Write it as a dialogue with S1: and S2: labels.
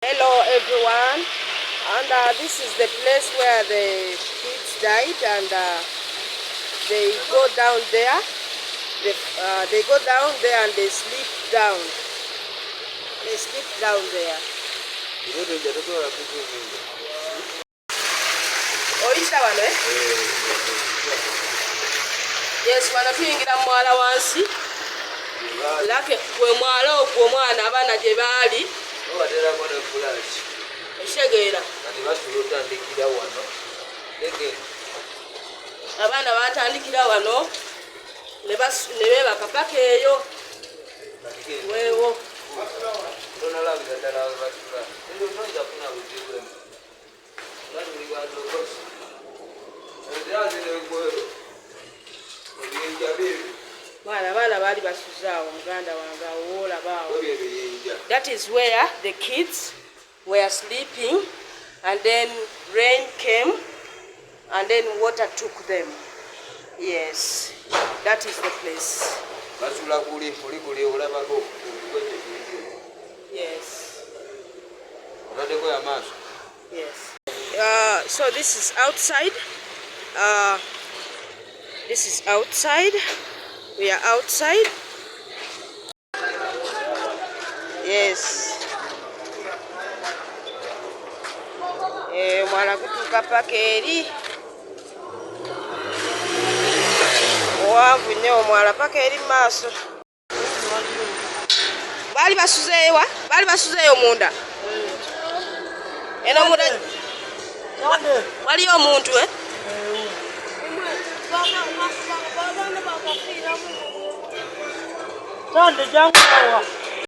S1: Hello everyone, and this is the place where the kids died, and they go down there. They go down there and they sleep down. They sleep down there. Oyita wano eh? Yes, wano tuyingira mwala wansi. Lake kwe mwala okwo omwana abaana gye baali. Eshegeera. Abaana batandikira wano ne beebaka paka eyo. Weewo. That is where the kids were sleeping, and then rain came and then water took them. Yes, that is the place. Yes. Yes. So this is outside. This is outside. We are outside. Yes. Mwana kutuuka paka eri. Owanvu nnyo omwala paka eri maaso. Baali basuzeeyo wa? Baali basuzeeyo munda? Eno munda waliyo omuntu eh? Sande jangu awa.